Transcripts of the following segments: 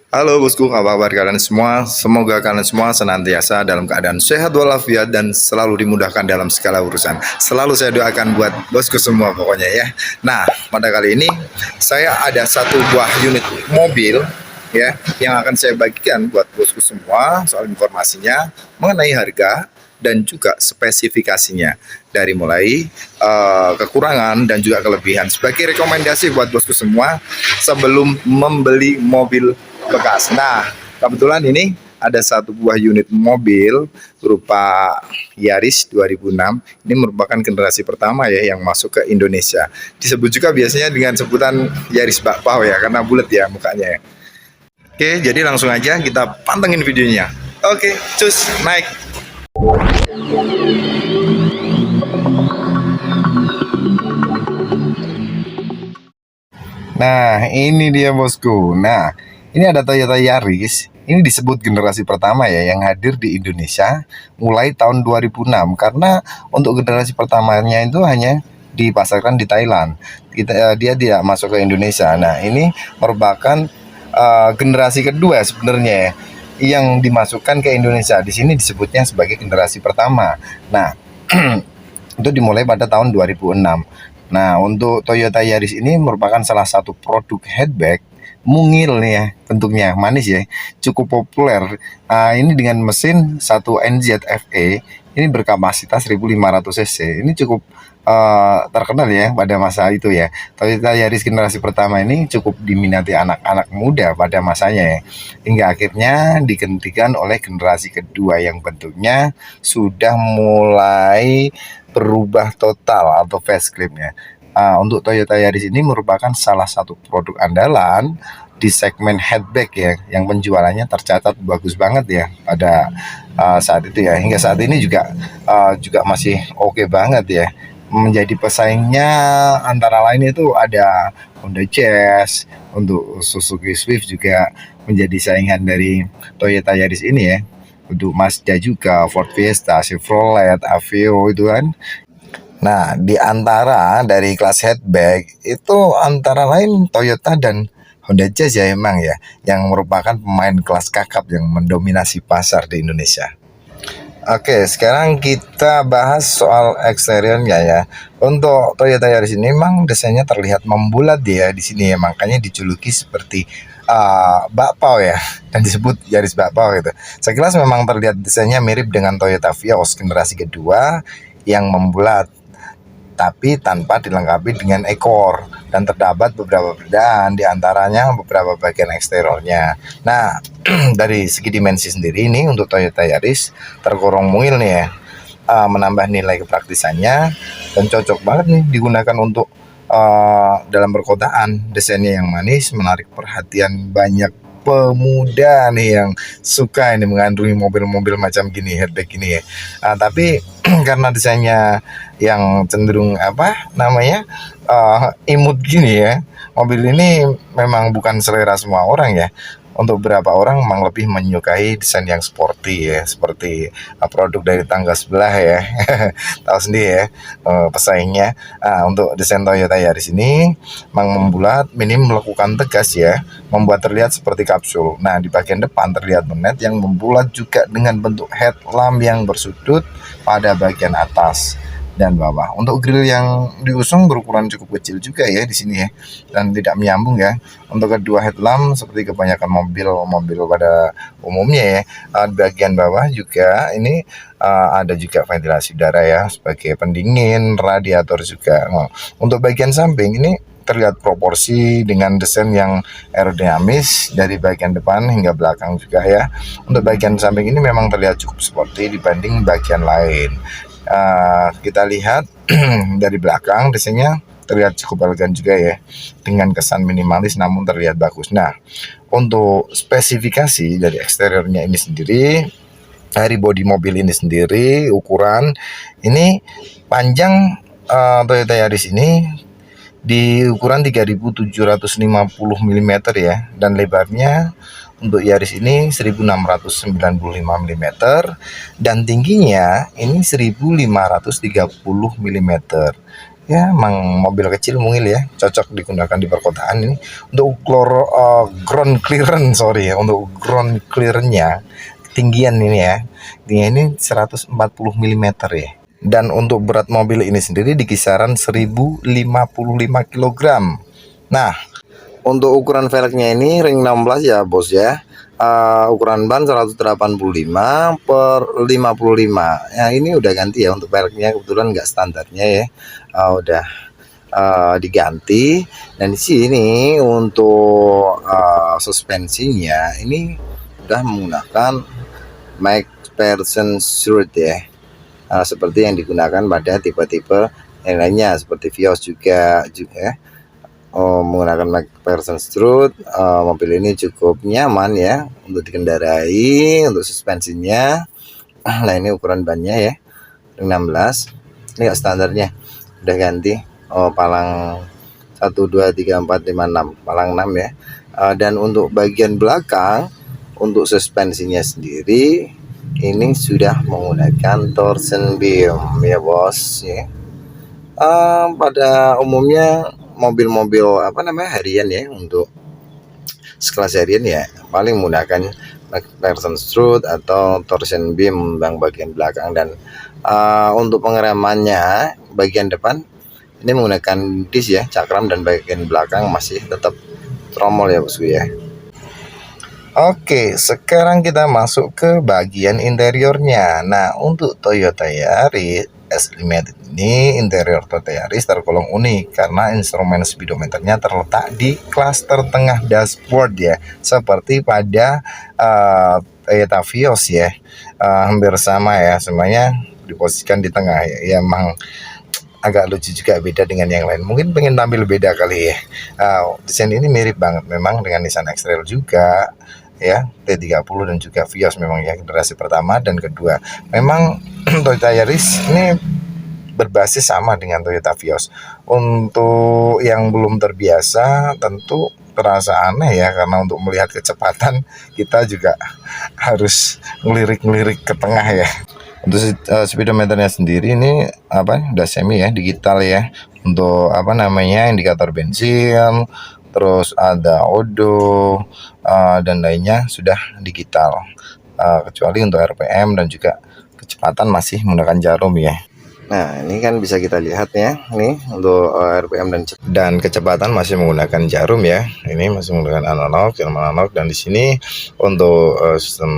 Halo bosku, apa kabar kalian semua? Semoga kalian semua senantiasa dalam keadaan sehat walafiat dan selalu dimudahkan dalam segala urusan. Selalu saya doakan buat bosku semua pokoknya ya. Nah, pada kali ini saya ada satu buah unit mobil ya yang akan saya bagikan buat bosku semua soal informasinya mengenai harga dan juga spesifikasinya dari mulai kekurangan dan juga kelebihan sebagai rekomendasi buat bosku semua sebelum membeli mobil bekas. Nah, kebetulan ini ada satu buah unit mobil berupa Yaris 2006. Ini merupakan generasi pertama ya yang masuk ke Indonesia. Disebut juga biasanya dengan sebutan Yaris bakpao ya karena bulat ya mukanya ya. Oke, jadi langsung aja kita pantengin videonya. Oke, cus naik. Nah, ini dia bosku. Nah, ini ada Toyota Yaris. Ini disebut generasi pertama ya yang hadir di Indonesia mulai tahun 2006 karena untuk generasi pertamanya itu hanya dipasarkan di Thailand. Dia tidak masuk ke Indonesia. Nah, ini merupakan generasi kedua sebenarnya ya, yang dimasukkan ke Indonesia. Di sini disebutnya sebagai generasi pertama. Nah, itu dimulai pada tahun 2006. Nah, untuk Toyota Yaris ini merupakan salah satu produk hatchback mungil nih ya, bentuknya manis ya, cukup populer. Ini dengan mesin 1 NZFE, ini berkapasitas 1500 cc. Ini cukup terkenal ya pada masa itu ya. Toyota Yaris generasi pertama ini cukup diminati anak-anak muda pada masanya ya. Hingga akhirnya digantikan oleh generasi kedua yang bentuknya sudah mulai berubah total atau faceliftnya. Untuk Toyota Yaris ini merupakan salah satu produk andalan di segmen hatchback ya, yang penjualannya tercatat bagus banget ya pada saat itu ya. Hingga saat ini juga masih oke banget ya. Menjadi pesaingnya antara lain itu ada Honda Jazz, untuk Suzuki Swift juga menjadi saingan dari Toyota Yaris ini ya. Untuk Mazda juga, Ford Fiesta, Chevrolet, Aveo itu kan. Nah, di antara dari kelas hatchback itu antara lain Toyota dan Honda Jazz ya emang ya, yang merupakan pemain kelas kakap yang mendominasi pasar di Indonesia. Oke, sekarang kita bahas soal eksteriornya ya. Untuk Toyota Yaris ini memang desainnya terlihat membulat ya di sini ya, makanya dijuluki seperti bakpao ya, dan disebut Yaris bakpao gitu. Sekilas memang terlihat desainnya mirip dengan Toyota Vios generasi kedua yang membulat tapi tanpa dilengkapi dengan ekor dan terdapat beberapa perbedaan di antaranya beberapa bagian eksteriornya. Nah, dari segi dimensi sendiri ini untuk Toyota Yaris tergolong mungil nih ya, menambah nilai kepraktisannya dan cocok banget nih digunakan untuk dalam perkotaan. Desainnya yang manis menarik perhatian banyak pemuda nih yang suka ini mengandungi mobil-mobil macam gini, hatchback gini ya. Tapi karena desainnya yang cenderung apa namanya imut gini ya, mobil ini memang bukan selera semua orang ya. Untuk beberapa orang memang lebih menyukai desain yang sporty ya, seperti produk dari tangga sebelah ya. Tahu sendiri ya pesaingnya. Untuk desain Toyota Yaris ini memang membulat, minim melakukan tegas ya, membuat terlihat seperti kapsul. Nah, di bagian depan terlihat bonnet yang membulat juga dengan bentuk headlamp yang bersudut pada bagian atas dan bawah. Untuk grill yang diusung berukuran cukup kecil juga ya di sini ya, dan tidak menyambung ya. Untuk kedua headlamp seperti kebanyakan mobil-mobil pada umumnya ya, di bagian bawah juga ini ada juga ventilasi udara ya sebagai pendingin, radiator juga. Nah, untuk bagian samping ini terlihat proporsi dengan desain yang aerodinamis dari bagian depan hingga belakang juga ya. Untuk bagian samping ini memang terlihat cukup sporty dibanding bagian lain. Kita lihat dari belakang desainnya terlihat cukup elegan juga ya, dengan kesan minimalis namun terlihat bagus. Nah, untuk spesifikasi dari eksteriornya ini sendiri, dari bodi mobil ini sendiri, ukuran ini panjang Toyota Yaris ini di ukuran 3750 mm ya, dan lebarnya untuk Yaris ini 1695 mm dan tingginya ini 1530 mm. Ya, emang mobil kecil mungil ya, cocok digunakan di perkotaan ini. Untuk ground clearance, sorry ya, untuk ground clearance-nya ketinggian ini ya, tingginya ini 140 mm ya. Dan untuk berat mobil ini sendiri di kisaran 1055 kilogram. Nah, untuk ukuran velgnya ini ring 16 ya bos ya. Ukuran ban 185 per 55. Ya ini udah ganti ya untuk velgnya, kebetulan nggak standarnya ya. Udah diganti. Dan di sini untuk suspensinya ini udah menggunakan MacPherson Strut ya. Seperti yang digunakan pada tipe-tipe yang lainnya seperti Vios juga menggunakan MacPherson Strut. Mobil ini cukup nyaman ya untuk dikendarai. Untuk suspensinya, nah ini ukuran bannya ya 16, ini standarnya udah ganti. Palang 1 2 3 4 5 6, palang 6 ya. Dan untuk bagian belakang untuk suspensinya sendiri ini sudah menggunakan torsion beam ya bos ya. Pada umumnya mobil-mobil harian ya, untuk sekelas harian ya paling menggunakan MacPherson Strut atau torsion beam yang bagian belakang. Dan untuk pengeremannya bagian depan ini menggunakan disc ya, cakram, dan bagian belakang masih tetap tromol ya bosku ya. Oke, sekarang kita masuk ke bagian interiornya. Nah, untuk Toyota Yaris S-Limited ini, interior Toyota Yaris tergolong unik karena instrumen speedometernya terletak di klaster tengah dashboard ya, seperti pada Toyota Vios ya. Hampir sama ya, semuanya diposisikan di tengah ya. Ya emang agak lucu juga, beda dengan yang lain. Mungkin pengen tampil beda kali ya. Desain ini mirip banget memang dengan Nissan X-Trail juga ya, T30 dan juga Vios memang ya, generasi pertama dan kedua. Memang Toyota Yaris ini berbasis sama dengan Toyota Vios. Untuk yang belum terbiasa tentu terasa aneh ya, karena untuk melihat kecepatan kita juga harus ngelirik-ngelirik ke tengah ya. Untuk speedometernya sendiri ini udah semi ya, digital ya. Untuk indikator bensin, terus ada odo dan lainnya sudah digital. Kecuali untuk RPM dan juga kecepatan masih menggunakan jarum ya. Nah, ini kan bisa kita lihat ya, nih untuk RPM dan kecepatan masih menggunakan jarum ya. Ini masih menggunakan analog, dan di sini untuk sistem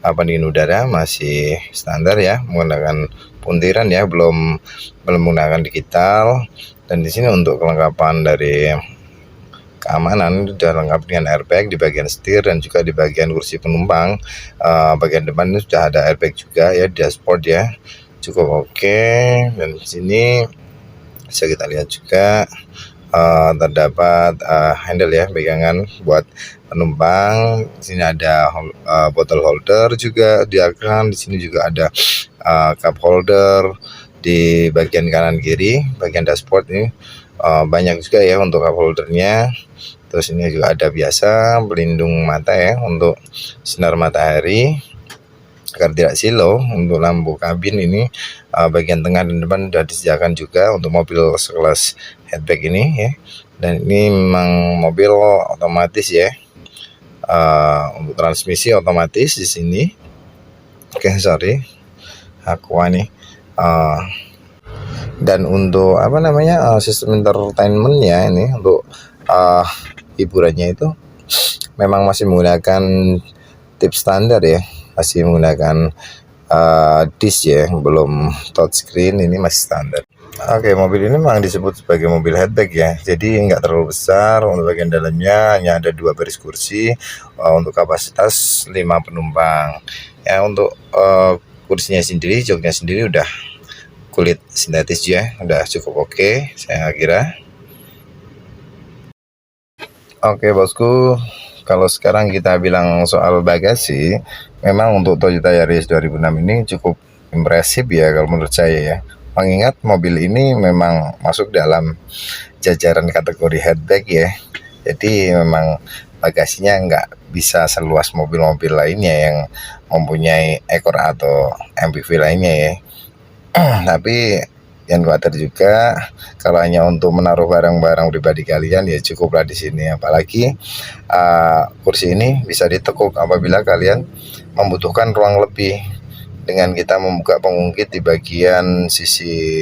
pendingin udara masih standar ya, menggunakan puntiran ya, belum menggunakan digital. Dan di sini untuk kelengkapan dari keamanan sudah lengkap dengan airbag di bagian setir dan juga di bagian kursi penumpang. Bagian depan ini sudah ada airbag juga ya, dashboard ya, cukup oke. Dan di sini bisa kita lihat juga terdapat handle ya, pegangan buat penumpang. Di sini ada bottle holder juga diakan. Di sini juga ada cup holder di bagian kanan kiri, bagian dashboard ini banyak juga ya untuk cup holdernya. Terus ini juga ada biasa pelindung mata ya untuk sinar matahari agar tidak silau. Untuk lampu kabin ini bagian tengah dan depan sudah disediakan juga untuk mobil sekelas hatchback ini ya. Dan ini memang mobil otomatis ya, untuk transmisi otomatis di sini. Oke, sorry Aqua nih. Dan untuk sistem entertainmentnya ini, untuk hiburannya itu memang masih menggunakan tip standar ya, masih menggunakan disc ya, belum touchscreen, ini masih standar. Oke, mobil ini memang disebut sebagai mobil hatchback ya, jadi nggak terlalu besar. Untuk bagian dalamnya hanya ada 2 baris kursi untuk kapasitas 5 penumpang ya. Untuk kursinya sendiri, joknya sendiri udah kulit sintetis ya, udah cukup oke saya kira. Oke bosku, kalau sekarang kita bilang soal bagasi, memang untuk Toyota Yaris 2006 ini cukup impresif ya kalau menurut saya ya. Mengingat mobil ini memang masuk dalam jajaran kategori hatchback ya. Jadi memang bagasinya nggak bisa seluas mobil-mobil lainnya yang mempunyai ekor atau MPV lainnya ya. Tapi Jangan khawatir juga kalau hanya untuk menaruh barang-barang pribadi kalian, ya cukuplah di sini. Apalagi kursi ini bisa ditekuk apabila kalian membutuhkan ruang lebih. Dengan kita membuka pengungkit di bagian sisi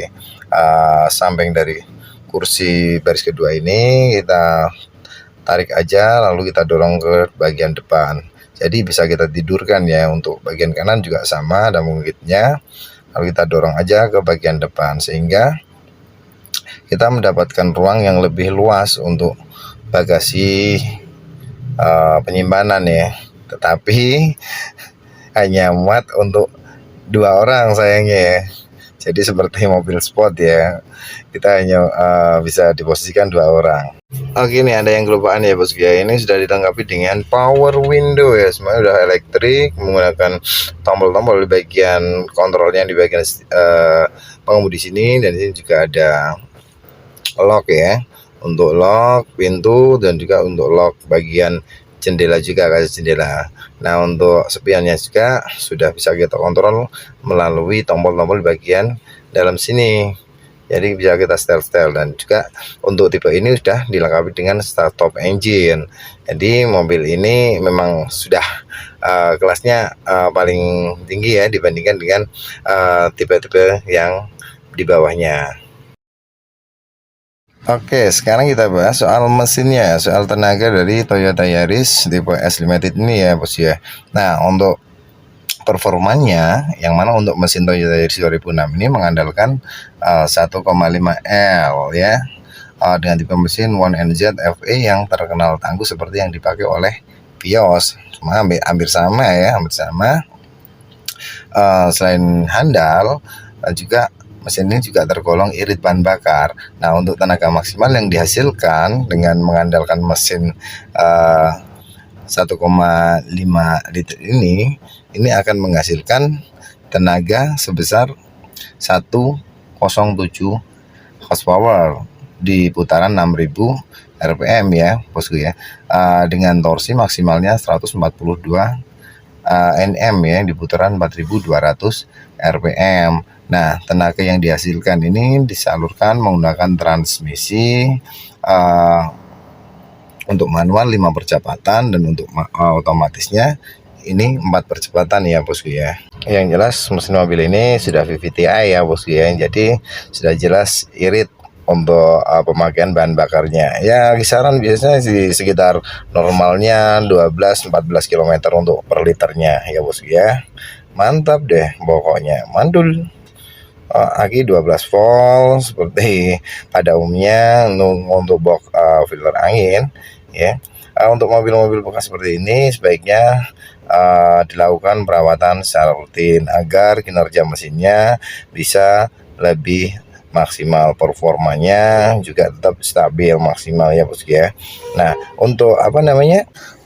samping dari kursi baris kedua ini, kita tarik aja lalu kita dorong ke bagian depan. Jadi bisa kita tidurkan ya. Untuk bagian kanan juga sama, ada pengungkitnya. Lalu kita dorong aja ke bagian depan sehingga kita mendapatkan ruang yang lebih luas untuk bagasi penyimpanan ya. Tetapi hanya muat untuk 2 orang sayangnya ya. Jadi seperti mobil sport ya, kita hanya bisa diposisikan 2 orang. Oke, nih ada yang kelupaan ya bosku ya. Ini sudah dilengkapi dengan power window ya, semuanya udah elektrik, menggunakan tombol-tombol di bagian kontrolnya di bagian pengemudi sini, dan di sini juga ada lock ya, untuk lock pintu dan juga untuk lock bagian jendela juga, kaca jendela. Nah, untuk spionnya juga sudah bisa kita kontrol melalui tombol-tombol di bagian dalam sini. Jadi bisa kita setel-setel, dan juga untuk tipe ini sudah dilengkapi dengan start stop engine. Jadi mobil ini memang sudah kelasnya paling tinggi ya dibandingkan dengan tipe-tipe yang di bawahnya. Oke, sekarang kita bahas soal mesinnya, soal tenaga dari Toyota Yaris tipe S Limited ini ya bos ya. Nah, untuk performanya, yang mana untuk mesin Toyota Yaris 2006 ini mengandalkan 1,5 L ya, dengan tipe mesin 1NZ FE yang terkenal tangguh seperti yang dipakai oleh Vios. Cuma hampir sama ya, hampir sama. Selain handal, juga mesin ini juga tergolong irit bahan bakar. Nah, untuk tenaga maksimal yang dihasilkan dengan mengandalkan mesin 1,5 liter ini akan menghasilkan tenaga sebesar 107 horsepower di putaran 6000 rpm ya bosku ya, dengan torsi maksimalnya 142 Nm ya di putaran 4200 rpm. Nah, tenaga yang dihasilkan ini disalurkan menggunakan transmisi untuk manual 5 percepatan, dan untuk otomatisnya ini 4 percepatan ya bosku ya. Yang jelas mesin mobil ini sudah VVTi ya bosku ya, jadi sudah jelas irit untuk pemakaian bahan bakarnya ya, kisaran biasanya di sekitar normalnya 12-14 km untuk per liternya ya bosku ya. Mantap deh pokoknya, mantul. Aki 12 volt seperti pada umumnya untuk box filter angin ya. Untuk mobil-mobil bekas seperti ini sebaiknya dilakukan perawatan secara rutin agar kinerja mesinnya bisa lebih maksimal, performanya juga tetap stabil maksimal ya bosku ya. Nah, untuk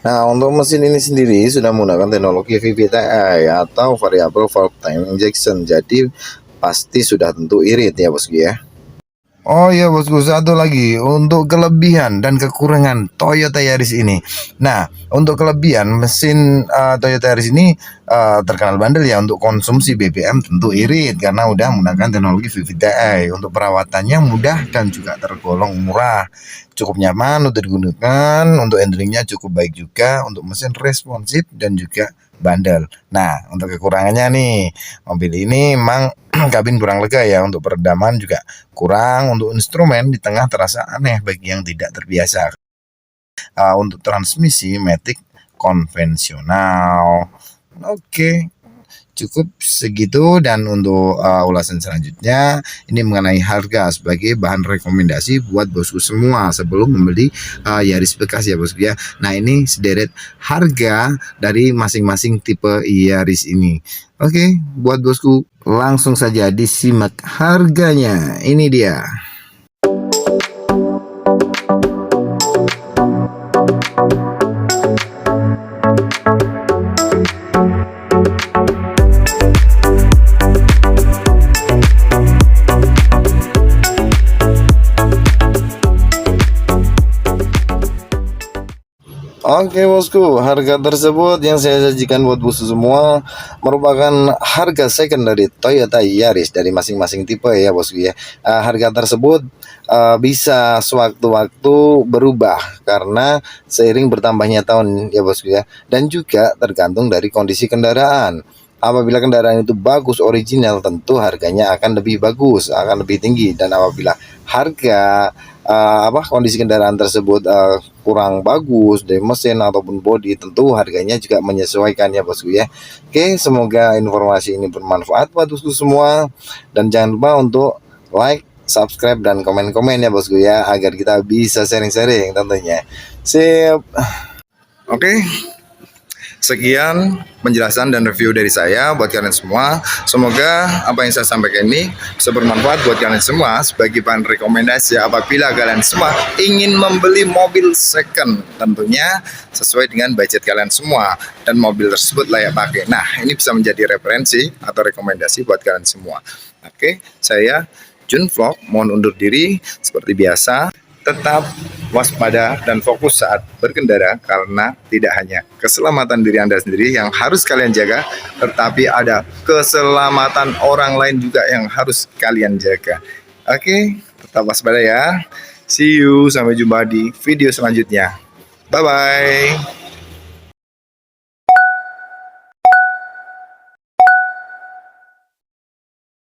untuk mesin ini sendiri sudah menggunakan teknologi VVTi atau variable valve time injection, jadi pasti sudah tentu irit ya bosku ya. Oh iya bosku, satu lagi untuk kelebihan dan kekurangan Toyota Yaris ini. Nah, untuk kelebihan mesin Toyota Yaris ini terkenal bandel ya. Untuk konsumsi BBM tentu irit karena udah menggunakan teknologi VVTi. Untuk perawatannya mudah dan juga tergolong murah, cukup nyaman untuk digunakan. Untuk handlingnya cukup baik juga. Untuk mesin responsif dan juga bandel. Nah, untuk kekurangannya nih, mobil ini memang kabin kurang lega ya. Untuk peredaman juga kurang. Untuk instrumen di tengah terasa aneh bagi yang tidak terbiasa. Untuk transmisi matic konvensional. Oke, cukup segitu. Dan untuk ulasan selanjutnya ini mengenai harga sebagai bahan rekomendasi buat bosku semua sebelum membeli Yaris bekas ya bosku ya. Nah, ini sederet harga dari masing-masing tipe Yaris ini. Oke, buat bosku langsung saja disimak harganya. Ini dia. Oke bosku, harga tersebut yang saya sajikan buat bosku semua merupakan harga second dari Toyota Yaris dari masing-masing tipe ya bosku ya. Harga tersebut bisa sewaktu-waktu berubah karena seiring bertambahnya tahun ya bosku ya. Dan juga tergantung dari kondisi kendaraan. Apabila kendaraan itu bagus original, tentu harganya akan lebih bagus, akan lebih tinggi. Dan apabila harga kondisi kendaraan tersebut kurang bagus dari mesin ataupun bodi, tentu harganya juga menyesuaikan ya bosku ya. Oke, semoga informasi ini bermanfaat buat bosku semua, dan jangan lupa untuk like, subscribe, dan komen-komen ya bosku ya, agar kita bisa sharing-sharing tentunya. Sip. Oke, sekian penjelasan dan review dari saya buat kalian semua. Semoga apa yang saya sampaikan ini bisa bermanfaat buat kalian semua sebagai bahan rekomendasi apabila kalian semua ingin membeli mobil second, tentunya sesuai dengan budget kalian semua dan mobil tersebut layak pakai. Nah, ini bisa menjadi referensi atau rekomendasi buat kalian semua. Oke, saya Jun Vlog mohon undur diri seperti biasa. Tetap waspada dan fokus saat berkendara, karena tidak hanya keselamatan diri Anda sendiri yang harus kalian jaga, tetapi ada keselamatan orang lain juga yang harus kalian jaga. Oke, tetap waspada ya. See you, sampai jumpa di video selanjutnya. Bye-bye.